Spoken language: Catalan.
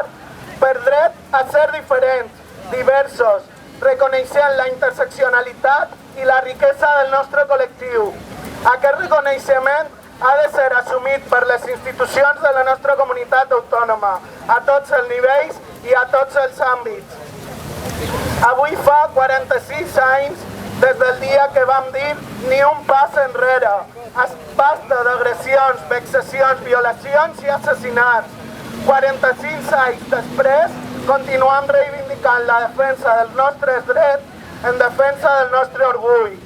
popular per dret a ser diferents, diversos, reconeixent la interseccionalitat i la riquesa del nostre col·lectiu. Aquest reconeixement ha de ser assumit per les institucions de la nostra comunitat autònoma, a tots els nivells i a tots els àmbits. Avui fa 46 anys des del dia que vam dir ni un pas enrere. Basta d'agressions, vexacions, violacions i assassinats. 45 anys després continuem reivindicant la defensa dels nostres drets en defensa del nostre orgull.